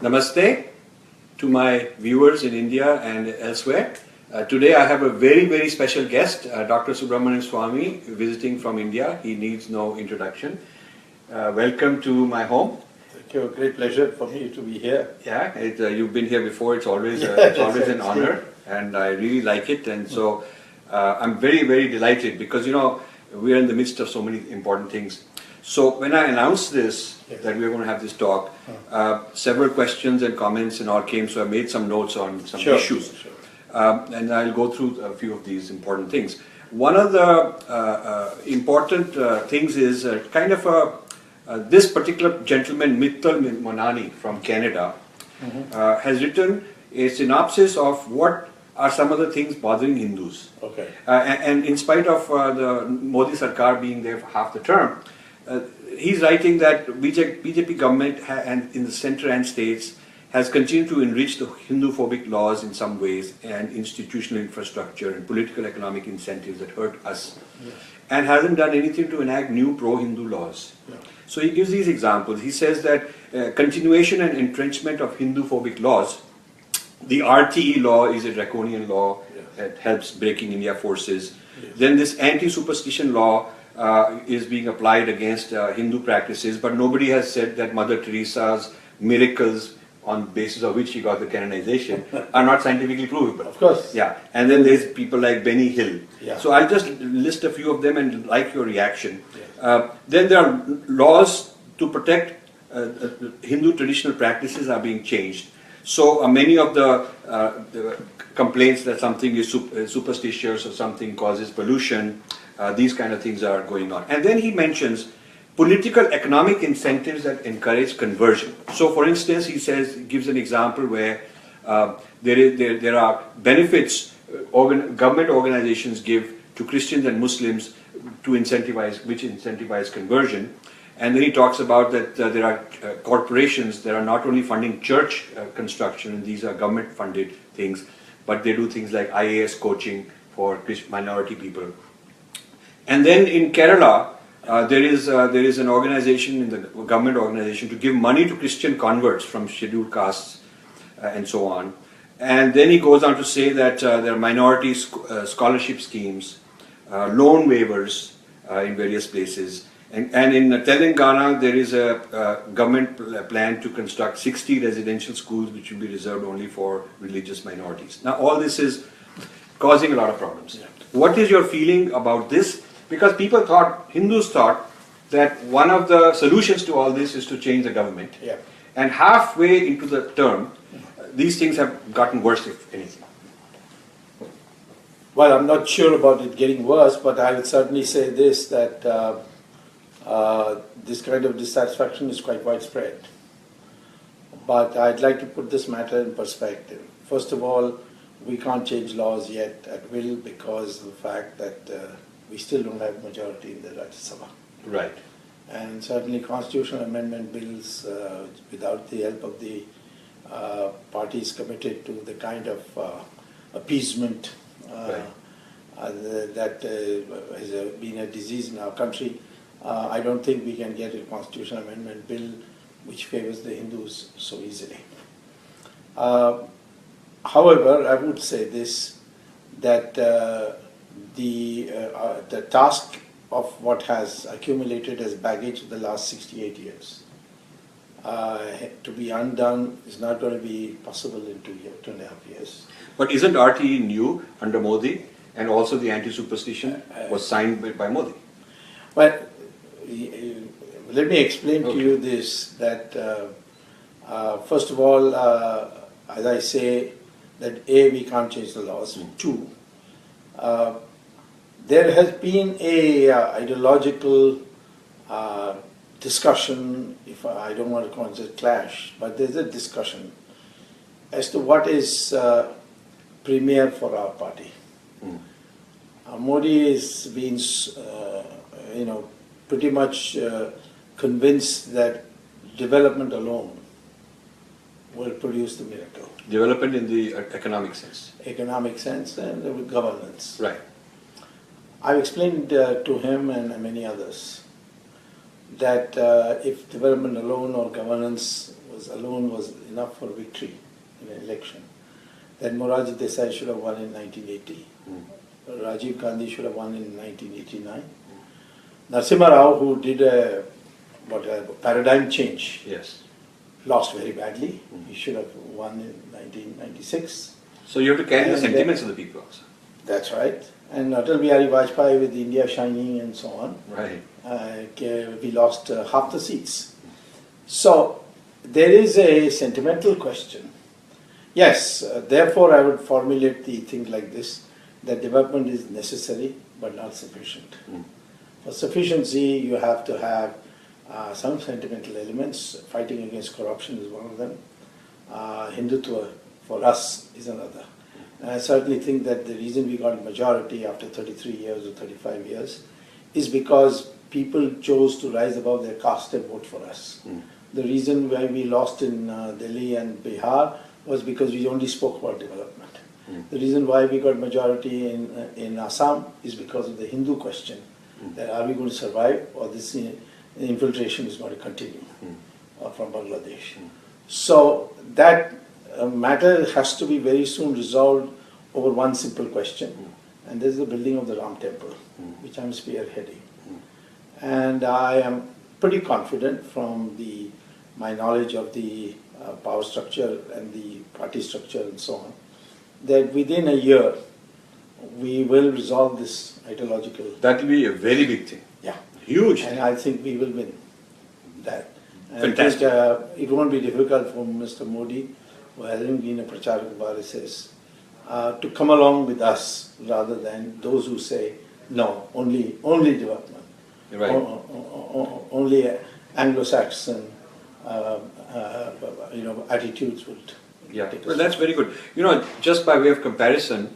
Namaste to my viewers in India and elsewhere. Today I have a very special guest, Dr. Subramanian Swamy, visiting from India. He needs no introduction. Welcome to my home. Thank you. Great pleasure for me to be here. Yeah, you've been here before. It's always an honor, and I really like it. And so I'm very delighted because we are in the midst of so many important things. So when I announced this, that we were going to have this talk, several questions and comments and all came, so I made some notes on some issues. Sure. And I'll go through a few of these important things. One of the important things is this particular gentleman, Mittal Monani from Canada, has written a synopsis of what are some of the things bothering Hindus. Okay. And in spite of the Modi Sarkar being there for half the term, he's writing that BJP government and in the center and states has continued to enrich the Hindu-phobic laws in some ways and institutional infrastructure and political economic incentives that hurt us, and hasn't done anything to enact new pro-Hindu laws. So he gives these examples. He says that continuation and entrenchment of Hindu-phobic laws, the RTE law is a draconian law that helps breaking India forces. Then this anti-superstition law is being applied against Hindu practices, but nobody has said that Mother Teresa's miracles on the basis of which she got the canonization are not scientifically provable. Of course. Yeah, and then there's people like Benny Hill. Yeah. So I'll just list a few of them and like your reaction. Then there are laws to protect Hindu traditional practices are being changed. So many of the complaints that something is superstitious or something causes pollution, these kind of things are going on. And then he mentions political economic incentives that encourage conversion. So for instance, he gives an example where there are benefits government organizations give to Christians and Muslims to incentivize conversion. And then he talks about that there are corporations that are not only funding church construction, and these are government funded things, but they do things like IAS coaching for minority people. And then in Kerala, there is an organization, in the government organization, to give money to Christian converts from scheduled castes and so on. And then he goes on to say that there are minority scholarship schemes, loan waivers in various places. And in Telangana, there is a government plan to construct 60 residential schools which will be reserved only for religious minorities. Now all this is causing a lot of problems. What is your feeling about this? Because Hindus thought that one of the solutions to all this is to change the government. And halfway into the term, these things have gotten worse, if anything. Well, I'm not sure about it getting worse, but I would certainly say this, that this kind of dissatisfaction is quite widespread. But I'd like to put this matter in perspective. First of all, we can't change laws yet at will because of the fact that we still don't have majority in the Rajya Sabha. Right. And certainly constitutional amendment bills, without the help of the parties committed to the kind of appeasement that has been a disease in our country, I don't think we can get a constitutional amendment bill which favors the Hindus so easily. However, I would say this, that the task of what has accumulated as baggage in the last 68 years to be undone is not going to be possible in 2.5 years. But isn't RTE new under Modi, and also the anti-superstition was signed by Modi? Well, let me explain to you this, that first of all, as I say, that A, we can't change the laws. Two, there has been a ideological discussion, if I don't want to call it a clash, but there's a discussion as to what is premier for our party. Modi has been, pretty much convinced that development alone will produce the miracle. Development in the economic sense. Economic sense and governance. Right. I've explained to him and many others that if development alone or governance was voters alone was enough for victory in an election, then Morarji Desai should have won in 1980. Rajiv Gandhi should have won in 1989. Narasimha Rao, who did a paradigm change, Yes. lost very badly. He should have won in 1996. So you have to carry the And sentiments of the people also. That's right. And Atal Bihari Vajpayee with India Shining and so on, Right. we lost half the seats. So there is a sentimental question. Yes, therefore I would formulate the thing like this, that development is necessary but not sufficient. For sufficiency, you have to have some sentimental elements. Fighting against corruption is one of them. Hindutva for us is another. And I certainly think that the reason we got a majority after 33 years or 35 years is because people chose to rise above their caste and vote for us. The reason why we lost in Delhi and Bihar was because we only spoke about development. The reason why we got majority in Assam is because of the Hindu question, that are we going to survive or this infiltration is going to continue from Bangladesh. So that matter has to be very soon resolved over one simple question, and this is the building of the Ram Temple, which I'm spearheading. And I am pretty confident from my knowledge of the power structure and the party structure and so on, that within a year we will resolve this ideological. That will be a very big thing. Yeah. Huge. And I think we will win that. And Fantastic. I think, it won't be difficult for Mr. Modi, who hasn't been a Pracharak of RSS, to come along with us rather than those who say, no, only development. Right. Only Anglo-Saxon attitudes would take us. Well, that's very good. Just by way of comparison,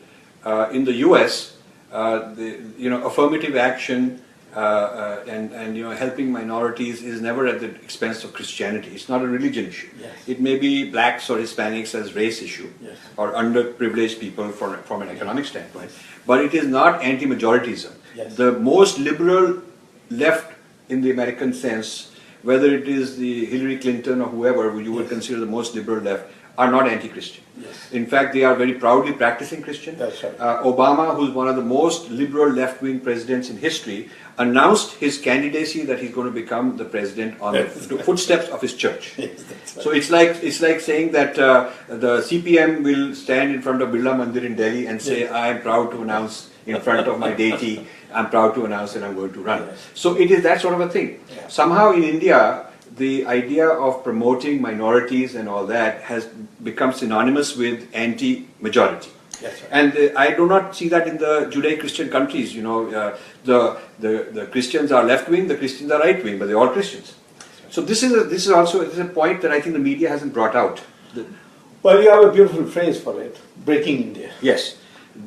in the US, affirmative action and helping minorities is never at the expense of Christianity. It's not a religion issue. Yes. It may be blacks or Hispanics as race issue, Yes. or underprivileged people from an economic standpoint. But it is not anti-majoritism. Yes. The most liberal left in the American sense, whether it is the Hillary Clinton or whoever you would consider the most liberal left, are not anti-Christian. Yes. In fact, they are very proudly practicing Christian. That's right. Obama, who's one of the most liberal left-wing presidents in history, announced his candidacy that he's going to become the president on the footsteps of his church. Yes, that's right. So it's like saying that the CPM will stand in front of Birla Mandir in Delhi and say, I am proud to announce in front of my deity, I'm proud to announce that I'm going to run. Yes. So it is that sort of a thing. Yeah. Somehow in India, the idea of promoting minorities and all that has become synonymous with anti-majority. That's right. And I do not see that in the Judeo-Christian countries. The Christians are left-wing, the Christians are right-wing, but they're all Christians. So this is also a point that I think the media hasn't brought out. Well, you have a beautiful phrase for it, breaking India. Yes,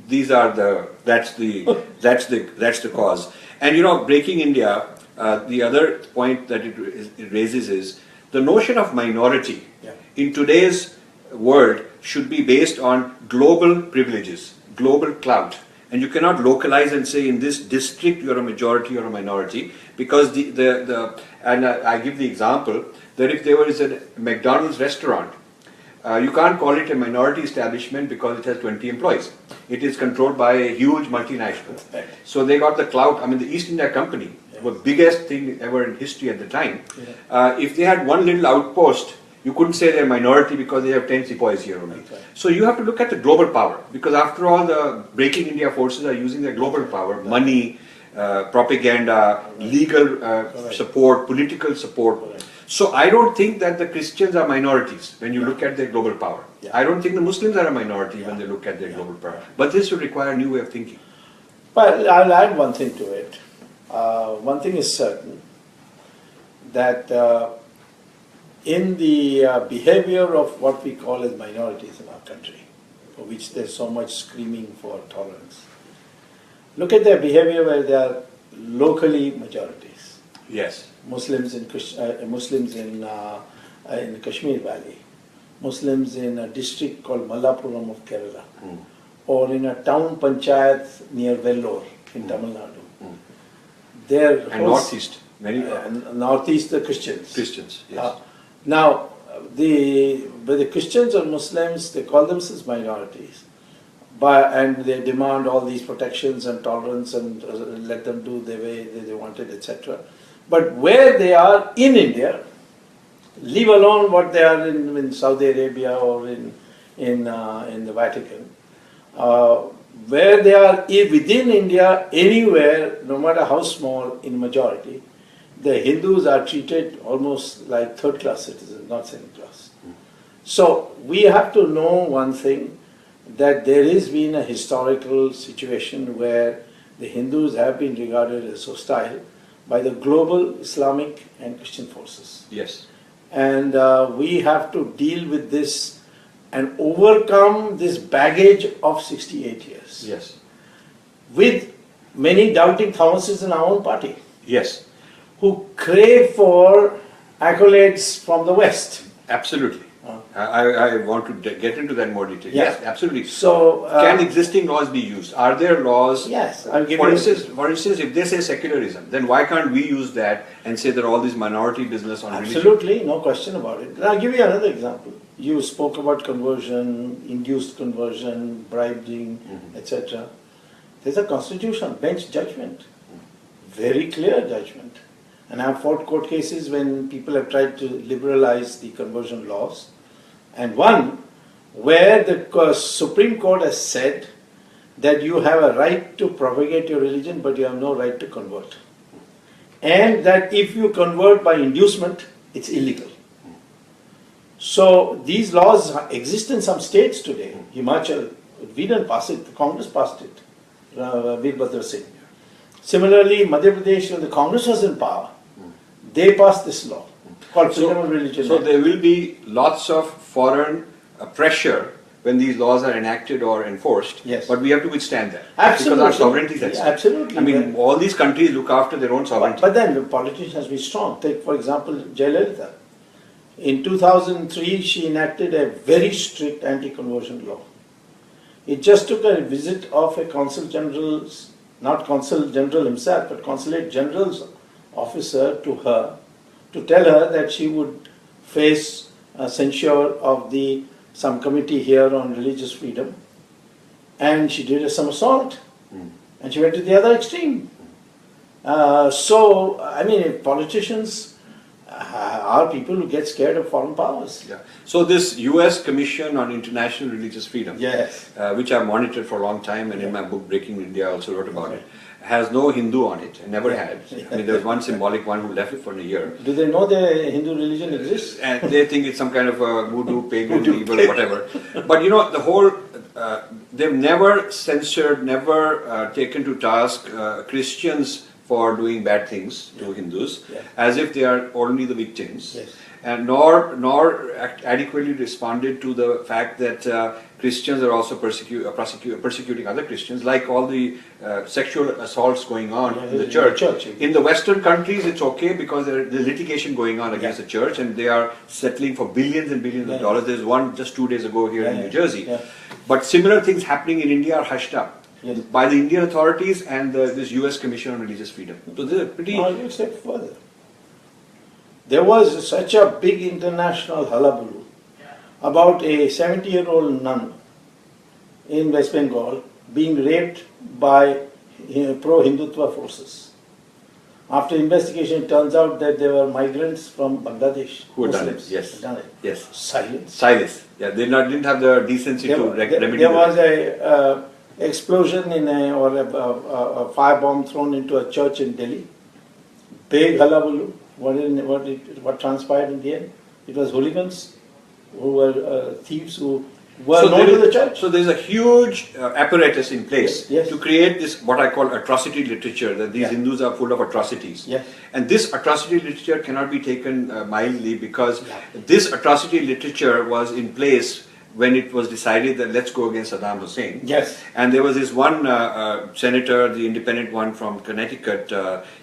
that's the cause. And breaking India. The other point that it raises is the notion of minority in today's world should be based on global privileges, global clout. And you cannot localize and say in this district you're a majority or a minority, because and I give the example that if there was a McDonald's restaurant, you can't call it a minority establishment because it has 20 employees. It is controlled by a huge multinational. Right. So they got the clout. I mean, the East India Company was the biggest thing ever in history at the time. If they had one little outpost, you couldn't say they're a minority because they have 10 sepoys here only. Right. So you have to look at the global power, because after all, the Breaking India forces are using their global power, money, propaganda, legal support, political support. So I don't think that the Christians are minorities when you look at their global power. I don't think the Muslims are a minority when they look at their global power. But this would require a new way of thinking. Well, I'll add one thing to it. One thing is certain, that in the behavior of what we call as minorities in our country, for which there's so much screaming for tolerance, look at their behavior where they are locally majorities. Yes. Muslims in Kashmir Valley, Muslims in a district called Mallapuram of Kerala, or in a town panchayat near Vellore in Tamil Nadu. And northeast, many northeast the Christians. Christians, yes. Now, But the Christians or Muslims, they call themselves minorities, and they demand all these protections and tolerance and let them do the way they want it, etc. But where they are in India, leave alone what they are in Saudi Arabia or in the Vatican, where they are within India, anywhere, no matter how small, in majority, the Hindus are treated almost like third-class citizens, not second-class. So we have to know one thing, that there has been a historical situation where the Hindus have been regarded as hostile by the global Islamic and Christian forces. Yes. And we have to deal with this and overcome this baggage of 68 years. Yes. With many doubting Thomases in our own party, Yes. who crave for accolades from the West. Absolutely. I want to get into that more detail. Yeah. Yes, absolutely. So, can existing laws be used? Are there laws? Yes, I'll give For you. instance, if they say secularism, then why can't we use that and say that all this minority business on religion? Absolutely, no question about it. I'll give you another example. You spoke about conversion, induced conversion, bribing, etc. There's a constitution, bench judgment, very clear judgment. And I've fought court cases when people have tried to liberalize the conversion laws. And one where the Supreme Court has said that you have a right to propagate your religion, but you have no right to convert. And that if you convert by inducement, it's illegal. So these laws exist in some states today. Himachal, we didn't pass it, the Congress passed it. Veerbhadra Singh. Similarly, Madhya Pradesh, when the Congress was in power, they passed this law called Freedom of Religion. So there will be lots of foreign pressure when these laws are enacted or enforced. Yes. But we have to withstand that. Absolutely. Because our sovereignty is at stake. Absolutely. I mean, all these countries look after their own sovereignty. But then the politician has to be strong. Take, for example, Jayalalitha. In 2003, she enacted a very strict anti-conversion law. It just took a visit of a consul general's, not consul general himself, but consulate general's officer to her, to tell her that she would face censure of some committee here on religious freedom. And she did a somersault. And she went to the other extreme. So, I mean, if politicians are people who get scared of foreign powers. Yeah. So this US Commission on International Religious Freedom, Yes. Which I've monitored for a long time, and in my book Breaking India I also wrote about it, has no Hindu on it, and never had. I mean, there was one symbolic one who left it for a year. Do they know the Hindu religion exists? And they think it's some kind of a voodoo, pagan, evil, whatever. But you know, the whole, they've never censored, never taken to task Christians for doing bad things to Hindus, as if they are only the victims, and nor adequately responded to the fact that Christians are also persecuting other Christians, like all the sexual assaults going on in the church. In the Western countries, it's okay because there's litigation going on against the church, and they are settling for billions and billions of dollars. There's one just 2 days ago here in New Jersey. But similar things happening in India are hushed up by the Indian authorities and this US Commission on Religious Freedom. So this is pretty... I'll go a step further. There was such a big international hullabaloo about a 70-year-old nun in West Bengal being raped by pro-Hindutva forces. After investigation, it turns out that there were migrants from Bangladesh. Who had done it? Muslims Yes. had done it. Yes. Silence. Silence. Yeah, they didn't have the decency to remedy There that. was a explosion or a firebomb thrown into a church in Delhi. Big hullabaloo. What transpired in the end? It was hooligans who were thieves who were known to the church. So there's a huge apparatus in place Yes. to create this, what I call atrocity literature, that these Hindus are full of atrocities. Yes. And this atrocity literature cannot be taken mildly, because this atrocity literature was in place when it was decided that let's go against Saddam Hussein. Yes. And there was this one senator, the independent one from Connecticut,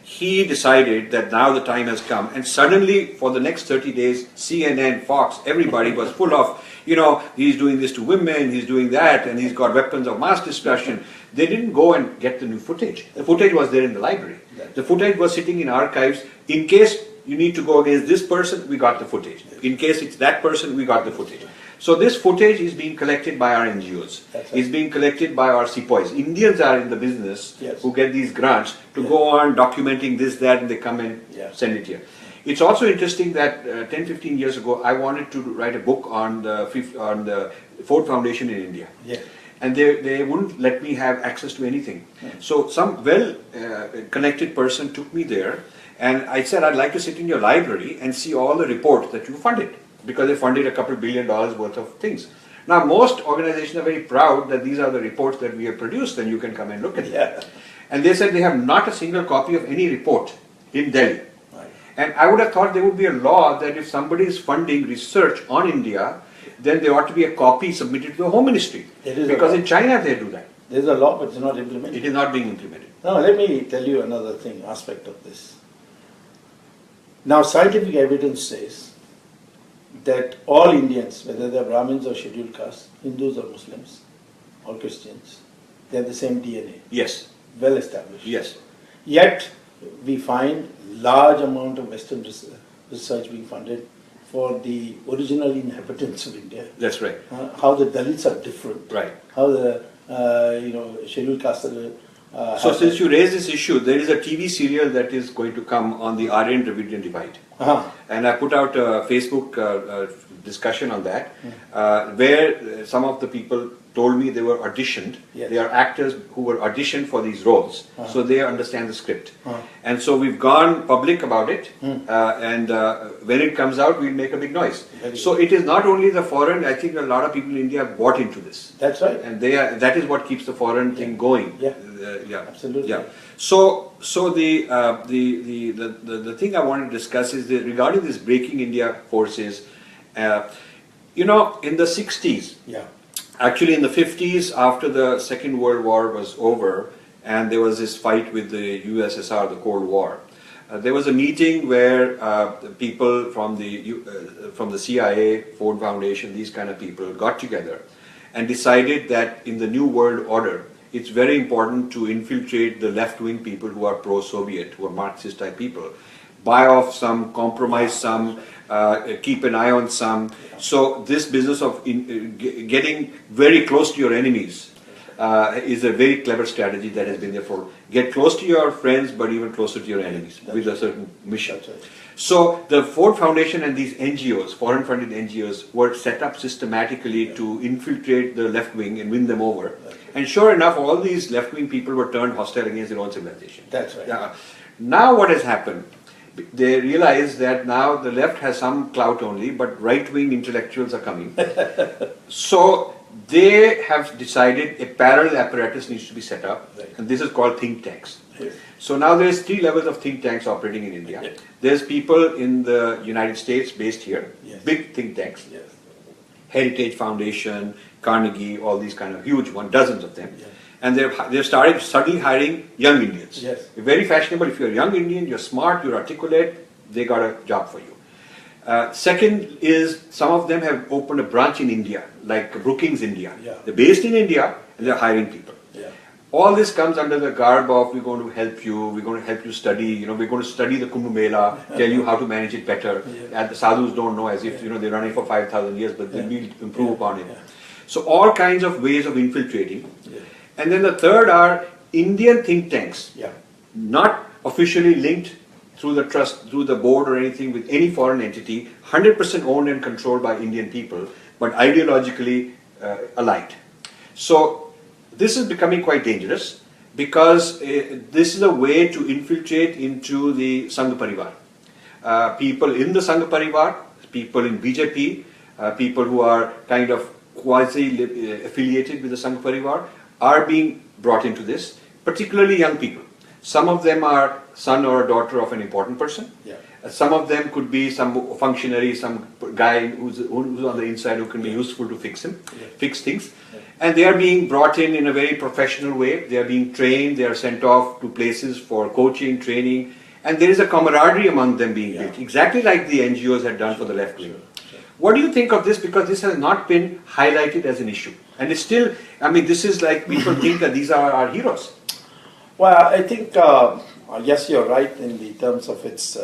he decided that now the time has come. And suddenly, for the next 30 days, CNN, Fox, everybody was full of, you know, he's doing this to women, he's doing that, and he's got weapons of mass destruction. They didn't go and get the new footage. The footage was there in the library. The footage was sitting in archives in case you need to go against this person, we got the footage. In case it's that person, we got the footage. So this footage is being collected by our NGOs. That's right. It's being collected by our sepoys. Indians are in the business Yes. who get these grants to go on documenting this, that, and they come and send it here. It's also interesting that 10, 15 years ago, I wanted to write a book on the Ford Foundation in India. Yeah. And they wouldn't let me have access to anything. So some well-connected person took me there, and I said, I'd like to sit in your library and see all the reports that you funded, because they funded a couple $2 billion worth of things. Now, most organizations are very proud that these are the reports that we have produced, and you can come and look at them. And they said they have not a single copy of any report in Delhi. And I would have thought there would be a law that if somebody is funding research on India, then there ought to be a copy submitted to the Home Ministry. Because in China they do that. There is a law, but it's not implemented. It is not being implemented. Now, let me tell you another aspect of this. Now, scientific evidence says that all Indians, whether they are Brahmins or scheduled castes, Hindus or Muslims or Christians, they have the same DNA. Yes. Well established. Yes. Yet, we find large amount of Western research being funded for the original inhabitants of India. That's right. How the Dalits are different. Right. How the scheduled castes are. So since you raised this issue, there is a TV serial that is going to come on the Aryan Dravidian divide. And I put out a Facebook discussion on that, where some of the people told me they were auditioned. They are actors who were auditioned for these roles, so they understand the script. And so we've gone public about it, and when it comes out, we'll make a big noise. So it is not only the foreign, I think a lot of people in India have bought into this. That's right. And that is what keeps the foreign thing going. Absolutely. Yeah. So the thing I want to discuss is that regarding this Breaking India forces, in the 60s, actually in the 50s, after the Second World War was over, and there was this fight with the USSR, the Cold War, there was a meeting where people from the CIA, Ford Foundation, these kind of people got together and decided that in the New World Order, it's very important to infiltrate the left-wing people who are pro-Soviet, who are Marxist type people, buy off some, compromise some, keep an eye on some. So this business of getting very close to your enemies is a very clever strategy that has been there for. Get close to your friends, but even closer to your enemies with a certain mission. So the Ford Foundation and these NGOs, foreign-funded NGOs, were set up systematically to infiltrate the left wing and win them over. And sure enough, all these left-wing people were turned hostile against their own civilization. That's right. Now what has happened? They realize that now the left has some clout only, but right-wing intellectuals are coming. So they have decided a parallel apparatus needs to be set up, and this is called think tanks. So now there's 3 levels of think tanks operating in India. There's people in the United States based here, big think tanks, Heritage Foundation, Carnegie, all these kind of huge ones, dozens of them. And they've started suddenly hiring young Indians. Very fashionable. If you're a young Indian, you're smart, you're articulate, they got a job for you. Second is some of them have opened a branch in India, like Brookings, India. They're based in India and they're hiring people. All this comes under the garb of we're going to help you study, we're going to study the Kumbh Mela, tell you how to manage it better. And the sadhus don't know, as if they're running for 5,000 years, but they will improve upon it. So all kinds of ways of infiltrating. And then the third are Indian think tanks, not officially linked through the trust, through the board or anything with any foreign entity, 100% owned and controlled by Indian people, but ideologically aligned. So this is becoming quite dangerous because this is a way to infiltrate into the Sangh Parivar. People in the Sangh Parivar, people in BJP, people who are kind of quasi-affiliated with the Sangh Parivar are being brought into this, particularly young people. Some of them are son or daughter of an important person. Some of them could be some functionary, some guy who's on the inside who can be useful to fix things. And they are being brought in a very professional way. They are being trained, they are sent off to places for coaching, training, and there is a camaraderie among them being built, exactly like the NGOs had done for the left wing. What do you think of this? Because this has not been highlighted as an issue. And it's still, this is like people think that these are our heroes. Well, I think, yes, you're right in the terms of its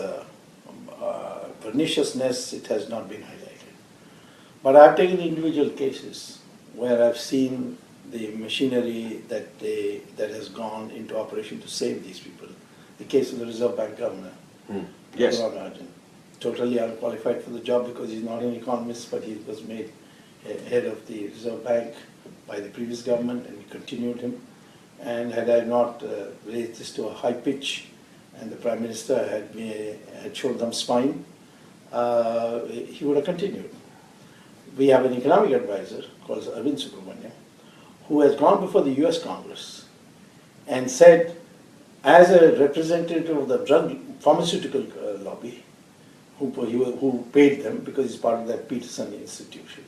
perniciousness, it has not been highlighted. But I've taken individual cases where I've seen the machinery that has gone into operation to save these people. The case of the Reserve Bank governor, Yes. Subramanian, totally unqualified for the job because he's not an economist, but he was made head of the Reserve Bank by the previous government, and we continued him. And had I not raised this to a high pitch, and the Prime Minister had shown them spine, he would have continued. We have an economic advisor called Subramanian, who has gone before the US Congress and said, as a representative of the drug pharmaceutical lobby, who paid them because he's part of that Peterson institution,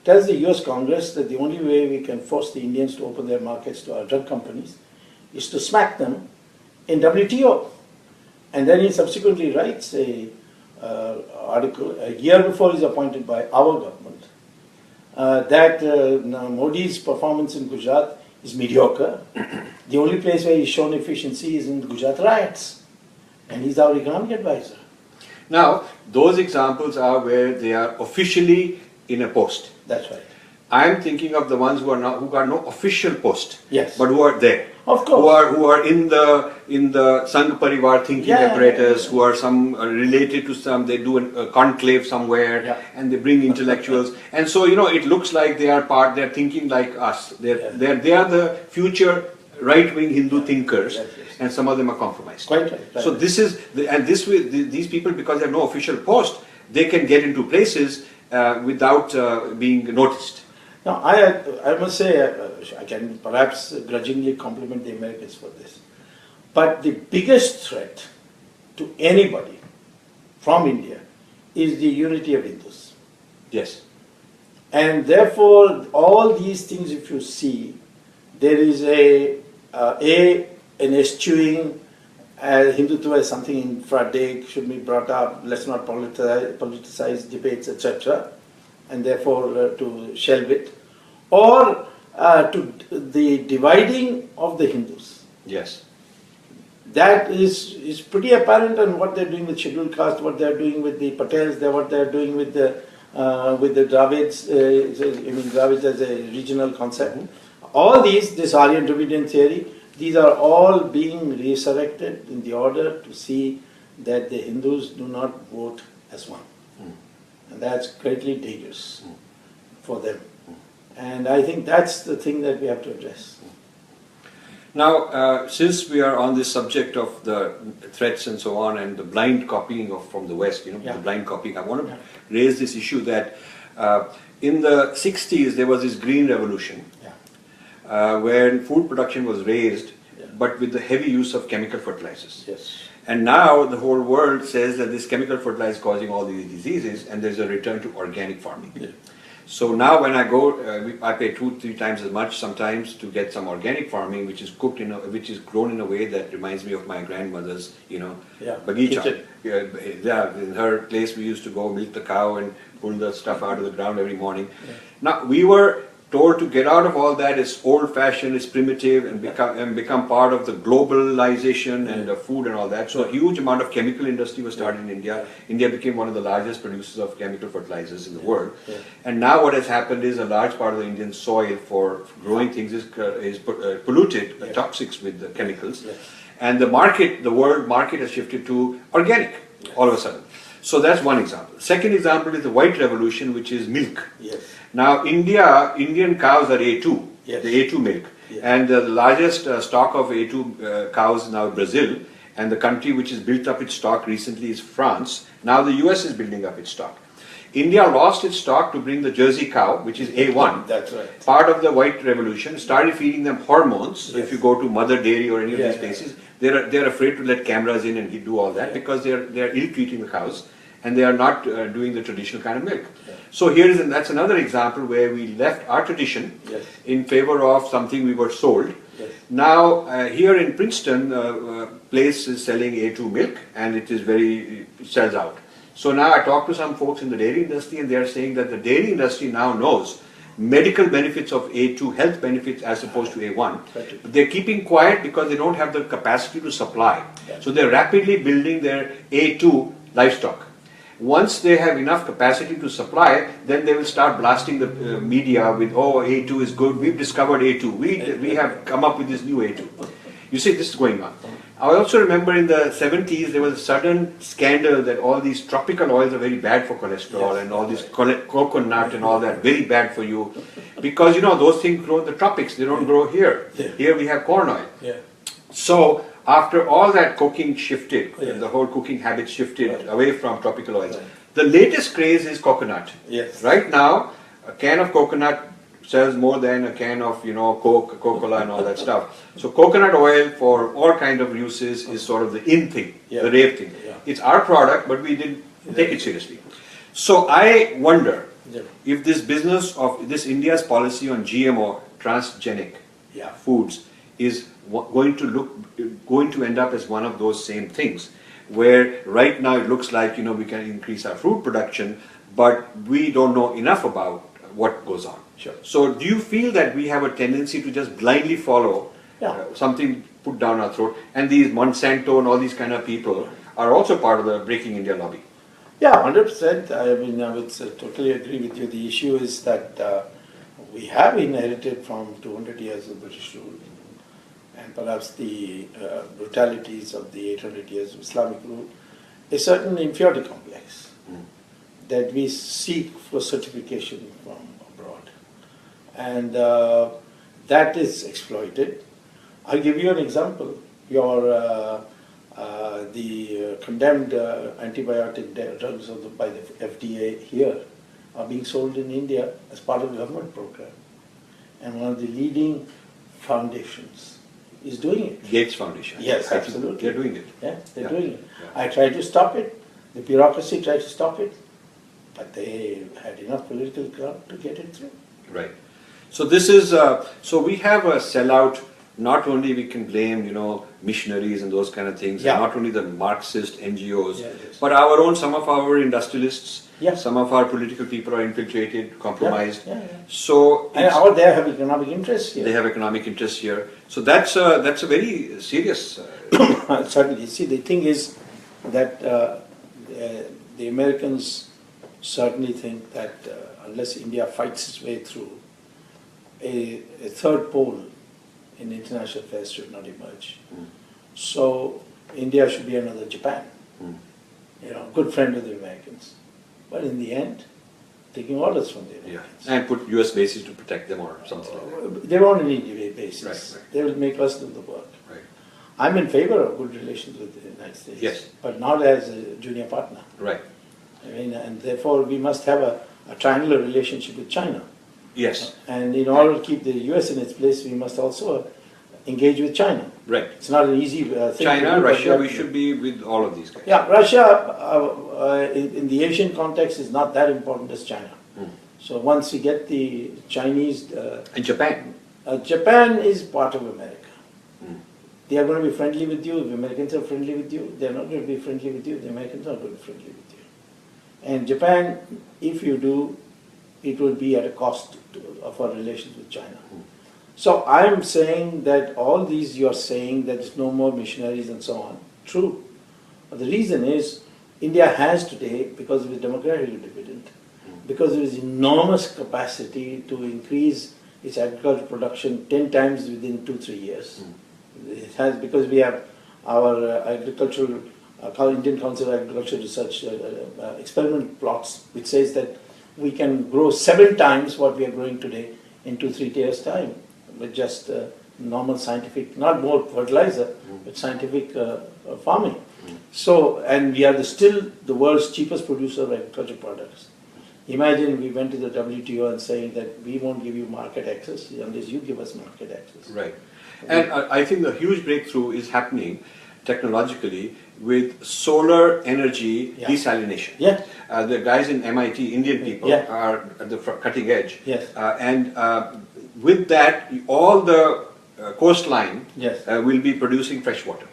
tells the US Congress that the only way we can force the Indians to open their markets to our drug companies is to smack them in WTO. And then he subsequently writes a article a year before he's appointed by our government that Modi's performance in Gujarat is mediocre. The only place where he's shown efficiency is in the Gujarat riots. And he's our economic advisor. Now, those examples are where they are officially in a post. That's right. I am thinking of the ones who got no official post, Yes. but who are there. Of course. Who are in the Sangh Parivar thinking apparatus, who are some related to some, they do a conclave somewhere, and they bring intellectuals. And so, it looks like they are they're thinking like us. They are the future right-wing Hindu thinkers, and some of them are compromised. Quite right. So these people, because they have no official post, they can get into places without being noticed. Now, I must say, I can perhaps grudgingly compliment the Americans for this. But the biggest threat to anybody from India is the unity of Hindus. Yes. And therefore, all these things, if you see, there is an eschewing Hindutva as something infra-dig, should be brought up, let's not politicize debates, etc., and therefore to shelve it, or to the dividing of the Hindus. Yes. That is pretty apparent on what they're doing with scheduled caste, what they're doing with the Patels, what they're doing with the Dravids, Dravids as a regional concept. All this Aryan Dravidian theory, these are all being resurrected in the order to see that the Hindus do not vote as one. And that's greatly dangerous for them. And I think that's the thing that we have to address. Now, since we are on this subject of the threats and so on, and the blind copying from the West, the blind copying, I want to raise this issue that in the 60s there was this green revolution, where food production was raised, but with the heavy use of chemical fertilizers. Yes. And now the whole world says that this chemical fertilizer is causing all these diseases, and there's a return to organic farming. Yeah. So now when I go, I pay 2-3 times as much sometimes to get some organic farming, which is cooked which is grown in a way that reminds me of my grandmother's, bagicha. In her place we used to go milk the cow and pull the stuff out of the ground every morning. Yeah. Now we were told to get out of all that. It's old-fashioned, it's primitive, and become part of the globalization and the food and all that. So a huge amount of chemical industry was started in India. India became one of the largest producers of chemical fertilizers in the world. And now what has happened is a large part of the Indian soil for growing things is polluted, toxic with the chemicals. And the world market has shifted to organic all of a sudden. So that's one example. Second example is the white revolution, which is milk. Yes. Now, Indian cows are A2, the A2 milk. Yes. And the largest stock of A2 cows is now Brazil, and the country which has built up its stock recently is France. Now the US is building up its stock. India lost its stock to bring the Jersey cow, which is A1. That's right. Part of the white revolution, started feeding them hormones. If you go to Mother Dairy or any of these places, they're afraid to let cameras in and do all that because they're ill-treating the cows, and they are not doing the traditional kind of milk. So that's another example where we left our tradition in favor of something we were sold. Now here in Princeton, place is selling A2 milk, and it sells out. So now I talked to some folks in the dairy industry, and they are saying that the dairy industry now knows medical benefits of A2, health benefits as opposed to A1. But they're keeping quiet because they don't have the capacity to supply. So they're rapidly building their A2 livestock. Once they have enough capacity to supply, then they will start blasting the media with, oh, A2 is good, we've discovered A2, we have come up with this new A2. You see, this is going on. I also remember in the 70s, there was a sudden scandal that all these tropical oils are very bad for cholesterol, and all this coconut and all that, very bad for you. Because, you know, those things grow in the tropics, they don't grow here. Here we have corn oil. So, after all that cooking shifted, the whole cooking habit shifted away from tropical oils. The latest craze is coconut. Right now, a can of coconut sells more than a can of, you know, Coke, Coca-Cola and all that stuff. So coconut oil for all kind of uses is sort of the in thing, the rave thing. It's our product, but we didn't take it seriously. So I wonder if this business of this India's policy on GMO, transgenic foods, is going to end up as one of those same things, where right now it looks like, you know, we can increase our food production, but we don't know enough about what goes on. So do you feel that we have a tendency to just blindly follow something put down our throat, and these Monsanto and all these kind of people are also part of the Breaking India lobby? Yeah, 100%. I mean, I would totally agree with you. The issue is that we have inherited from 200 years of British rule, and perhaps the brutalities of the 800 years of Islamic rule, a certain inferiority complex that we seek for certification from abroad. And that is exploited. I'll give you an example. The condemned antibiotic drugs by the FDA here are being sold in India as part of a government program. And one of the leading foundations is doing it. Gates Foundation. Yes, absolutely. They're doing it. Yeah, they're doing it. I tried to stop it. The bureaucracy tried to stop it. But they had enough political ground to get it through. Right. So this is, so we have a sellout. Not only we can blame, you know, missionaries and those kind of things, not only the Marxist NGOs, but our own, some of our industrialists, some of our political people are infiltrated, compromised. So and out there have economic interests here. They have economic interests here. So that's a very serious. Certainly. See, the thing is that the Americans certainly think that unless India fights its way through, a third pole in international affairs should not emerge. So India should be another Japan, you know, good friend of the Americans. But in the end, taking orders from the Americans. And put US bases to protect them or something like that. They won't need bases. They will make us do the work. I'm in favor of good relations with the United States, but not as a junior partner. I mean, and therefore we must have a triangular relationship with China. And in order to keep the US in its place, we must also engage with China. It's not an easy thing. China, Russia, we should be with all of these guys. Russia in the Asian context is not that important as China. So once you get the Chinese... and Japan? Japan is part of America. They are going to be friendly with you. The Americans are friendly with you. They are not going to be friendly with you. The Americans are going to be friendly with you. And Japan, if you do, it will be at a cost of our relations with China. So I am saying that all these you are saying that there's no more missionaries and so on, true. But the reason is India has today, because of its democratic dividend, because there is enormous capacity to increase its agricultural production 10 times within 2-3 years. It has, because we have our agricultural, Indian Council of Agriculture Research experiment plots, which says that we can grow 7 times what we are growing today in 2-3 years' time with just normal scientific, not more fertilizer, but scientific farming. So, and we are still the world's cheapest producer of agricultural products. Imagine we went to the WTO and saying that we won't give you market access unless you give us market access. And I think the huge breakthrough is happening technologically with solar energy desalination. The guys in MIT, Indian people, are at the cutting edge. And with that, all the coastline will be producing fresh water.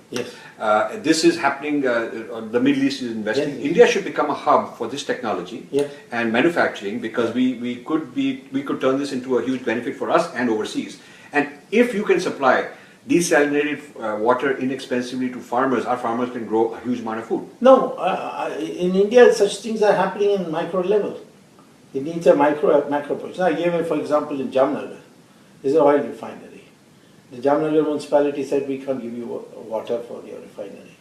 This is happening, the Middle East is investing. India should become a hub for this technology and manufacturing, because we could turn this into a huge benefit for us and overseas. And if you can supply desalinated water inexpensively to farmers, our farmers can grow a huge amount of food. No, in India such things are happening in micro level. It needs a macro approach. Now, I gave for example in Jamnagar, there's an oil refinery. The Jamnagar municipality said we can't give you water for your refinery.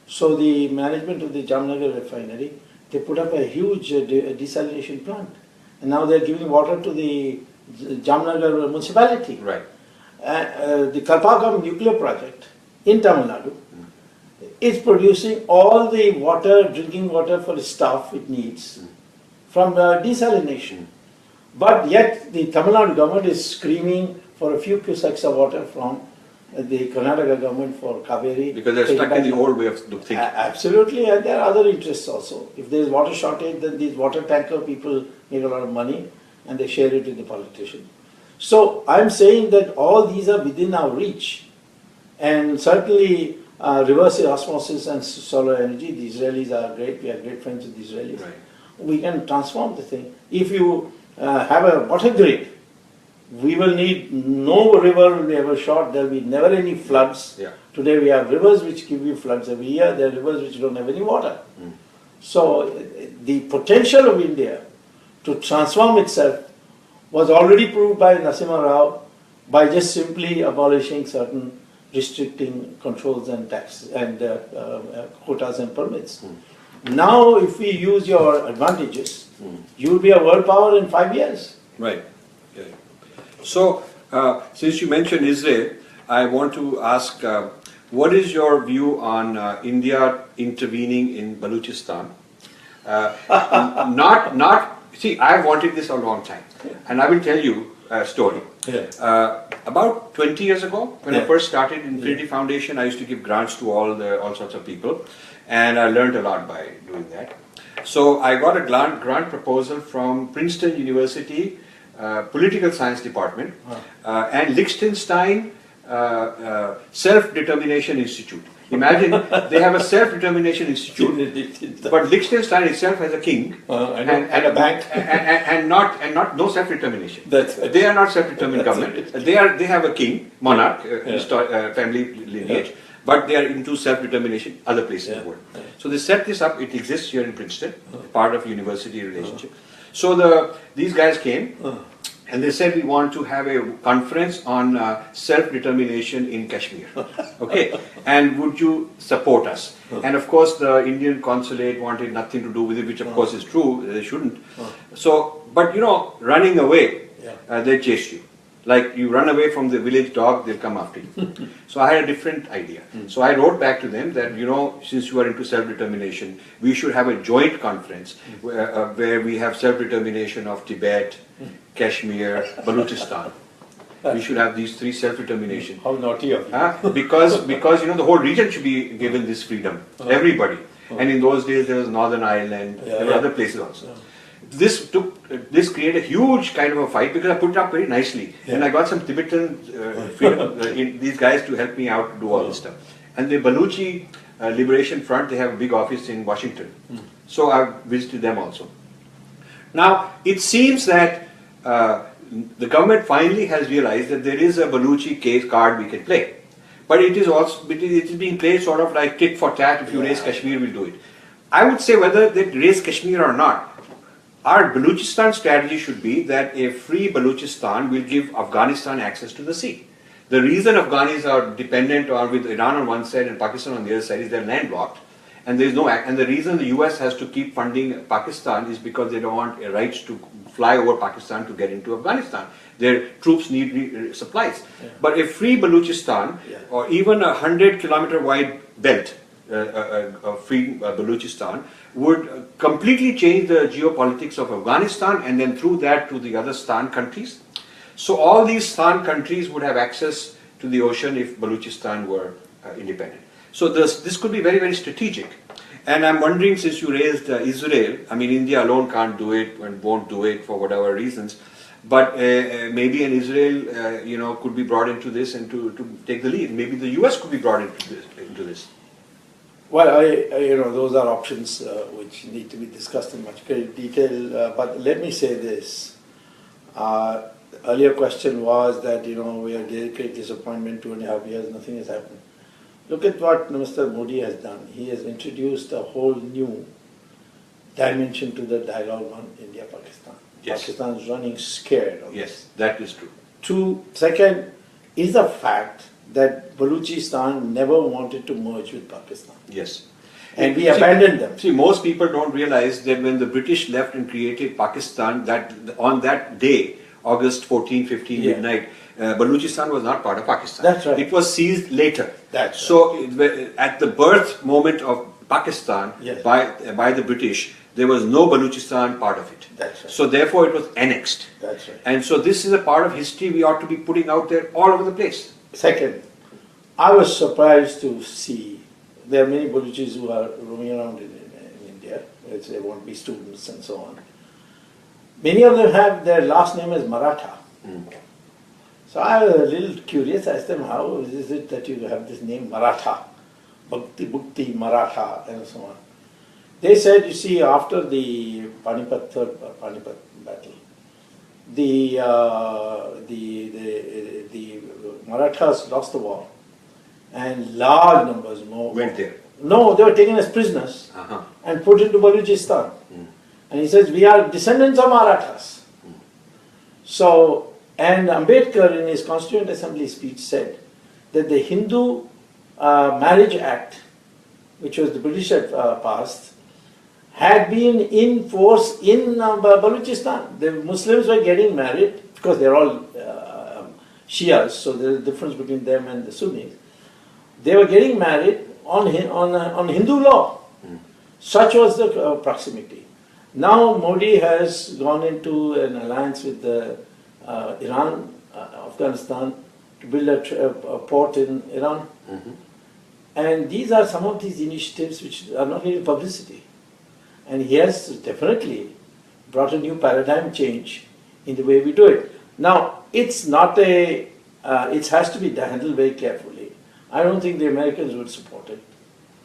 So the management of the Jamnagar refinery, they put up a huge desalination plant. And now they're giving water to the Jamnagar municipality. Right. The Kalpagam nuclear project in Tamil Nadu is producing all the water, drinking water for the staff it needs from desalination. But yet the Tamil Nadu government is screaming for a few cusecs of water from the Karnataka government for Kaveri. Because they're stuck in the old way of thinking. Absolutely, and there are other interests also. If there is water shortage, then these water tanker people make a lot of money and they share it with the politician. So I'm saying that all these are within our reach, and certainly reverse osmosis and solar energy, the Israelis are great, we are great friends with the Israelis. Right. We can transform the thing. If you have a water grid, we will need no river will be ever short, there will be never any floods. Yeah. Today we have rivers which give you floods every year, there are rivers which don't have any water. So the potential of India to transform itself was already proved by Narasimha Rao by just simply abolishing certain restricting controls and taxes and quotas and permits. Now if we use your advantages, you will be a world power in 5 years. Right. Yeah. So, since you mentioned Israel, I want to ask, what is your view on India intervening in Balochistan? See, I've wanted this a long time, and I will tell you a story. About 20 years ago, when I first started Infinity Foundation, I used to give grants to all sorts of people, and I learned a lot by doing that. So I got a grant proposal from Princeton University Political Science Department and Liechtenstein Self-Determination Institute. Imagine they have a self-determination institute, but Liechtenstein itself has a king and a bank and not no self-determination. That's they are not self-determined government. They have a king, monarch, family lineage, but they are into self-determination other places in the world. So they set this up. It exists here in Princeton, part of university relationship. So these guys came. And they said, we want to have a conference on self-determination in Kashmir. Okay, and would you support us? And of course, the Indian consulate wanted nothing to do with it, which of course is true, they shouldn't. So, but you know, running away, they chase you. Like you run away from the village dog, they'll come after you. So I had a different idea. So I wrote back to them that, you know, since you are into self-determination, we should have a joint conference where we have self-determination of Tibet, Kashmir, Balochistan. We should have these three self-determination. How naughty of you. Because you know the whole region should be given this freedom. Everybody. And in those days there was Northern Ireland, there were other places also. This created a huge kind of a fight because I put it up very nicely. And I got some Tibetan freedom, these guys to help me out to do all this stuff. And the Baluchi Liberation Front, they have a big office in Washington. So I visited them also. Now, it seems that the government finally has realized that there is a Baluchi case card we can play. But it is also it is being played sort of like tit for tat. If you raise Kashmir, we'll do it. I would say whether they raise Kashmir or not, our Balochistan strategy should be that a free Balochistan will give Afghanistan access to the sea. The reason Afghanis are dependent on with Iran on one side and Pakistan on the other side is they're landlocked. And there is no and the reason the US has to keep funding Pakistan is because they don't want rights to fly over Pakistan to get into Afghanistan. Their troops need supplies. But a free Balochistan or even a 100-kilometer wide belt, a free Balochistan, would completely change the geopolitics of Afghanistan and then through that to the other Stan countries. So all these Stan countries would have access to the ocean if Balochistan were independent. So this could be very, very strategic. And I'm wondering, since you raised Israel, I mean, India alone can't do it and won't do it for whatever reasons, but maybe an Israel, could be brought into this and to take the lead. Maybe the US could be brought into this. Well, those are options which need to be discussed in much greater detail. But let me say this: The earlier question was that, we are great disappointment, 2.5 years, nothing has happened. Look at what Mr. Modi has done. He has introduced a whole new dimension to the dialogue on India-Pakistan. Yes. Pakistan is running scared of Yes, that is true. Second is the fact that Balochistan never wanted to merge with Pakistan. Yes. And we abandoned them. See, most people don't realize that when the British left and created Pakistan, that on that day, August 14, 15 Yeah. midnight, Balochistan was not part of Pakistan. That's right. It was seized later. That's so at the birth moment of Pakistan Yes. by the British, there was no Balochistan part of it. That's right. So therefore it was annexed. That's right. And so this is a part of history we ought to be putting out there all over the place. Second, I was surprised to see there are many Baluchis who are roaming around in India, which they want to be students and so on. Many of them have their last name as Maratha. So I was a little curious, asked them, how is it that you have this name Maratha? Bhakti, Maratha, and so on. They said, you see, after the third Panipat battle, the Marathas lost the war, and large numbers more Went there. No, they were taken as prisoners and put into Balochistan. And he says, we are descendants of Marathas. So, and Ambedkar in his Constituent Assembly speech said that the Hindu Marriage Act, which was the British had passed, had been in force in Balochistan. The Muslims were getting married, because they're all Shias, so there's a difference between them and the Sunnis. They were getting married on Hindu law. Such was the proximity. Now Modi has gone into an alliance with Iran, Afghanistan, to build a port in Iran. And these are some of these initiatives which are not getting publicity. And he has definitely brought a new paradigm change in the way we do it. Now, it's not it has to be handled very carefully. I don't think the Americans would support it.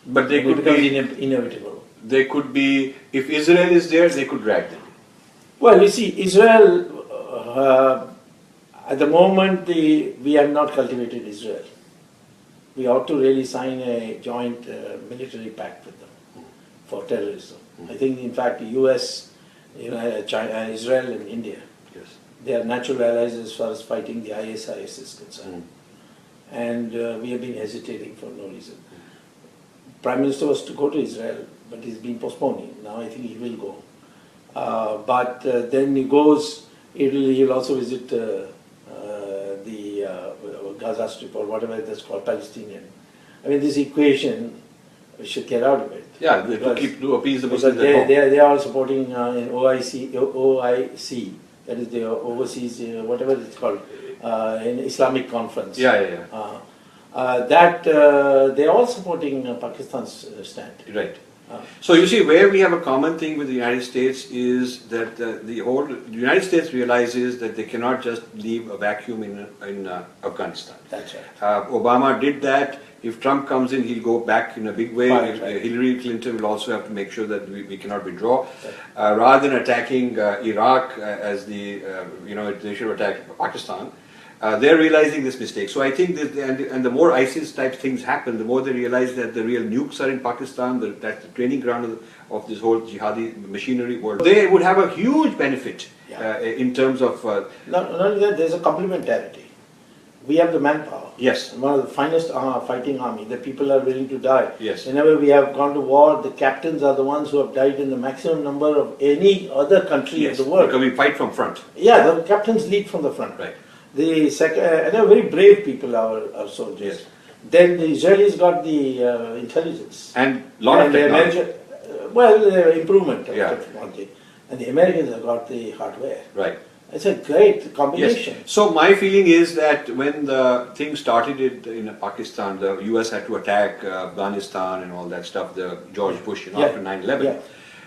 But they could becomes be inevitable. They could be, if Israel is there, they could drag them. Well, you see, Israel, at the moment, we have not cultivated Israel. We ought to really sign a joint military pact with them for terrorism. I think, in fact, the US, China, Israel and India, they are natural allies as far as fighting the ISIS is concerned. And we have been hesitating for no reason. Prime Minister was to go to Israel, but he's been postponing. Now I think he will go. But then he goes, he'll also visit the Gaza Strip or whatever that's called, Palestinian. I mean, this equation, we should get out of it. Yeah, to appease the Muslims. They are all supporting in OIC, that is the overseas, whatever it's called, in Islamic conference. They're all supporting Pakistan's stand. Right. So you see, where we have a common thing with the United States is that the United States realizes that they cannot just leave a vacuum in Afghanistan. That's right. Obama did that. If Trump comes in, he'll go back in a big way. Right. Hillary Clinton will also have to make sure that we cannot withdraw. Rather than attacking Iraq as they should attack Pakistan. They're realizing this mistake. So I think and the more ISIS type things happen, the more they realize that the real nukes are in Pakistan, that's the training ground of this whole jihadi machinery world. They would have a huge benefit in terms of... Not only that, there's a complementarity. We have the manpower. Yes. One of the finest fighting army. The people are willing to die. Yes. Whenever we have gone to war, the captains are the ones who have died in the maximum number of any other country of the world. Because we fight from front. Yeah, the captains lead from the front. Right. The second, and they're very brave people, our soldiers. Yes. Then the Israelis got the intelligence. And a lot of technology. Improvement of technology. And the Americans have got the hardware. Right. It's a great combination. Yes. So my feeling is that when the thing started in Pakistan, the US had to attack Afghanistan and all that stuff, the George Bush, after 9/11. Yeah.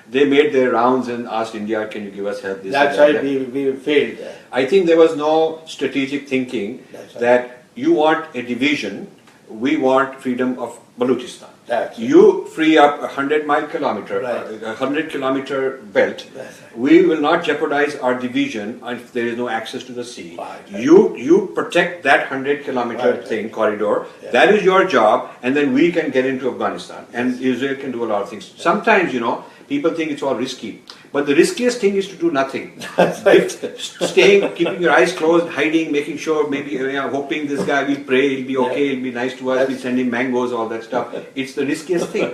They made their rounds and asked India, can you give us help? That's right, we failed there. I think there was no strategic thinking that you want a division we want freedom of Balochistan. That's right. You free up a 100-mile kilometer, Right. a 100-kilometer belt. That's right. We will not jeopardize our division if there is no access to the sea. Right. You protect that 100-kilometer Right. thing, corridor. Yeah. That is your job, and then we can get into Afghanistan. And Israel can do a lot of things. Sometimes, people think it's all risky. But the riskiest thing is to do nothing. That's right. Staying, keeping your eyes closed, hiding, making sure, maybe hoping this guy will pray, he'll be okay, he'll be nice to us, we'll send him mangoes, all that stuff. It's the riskiest thing.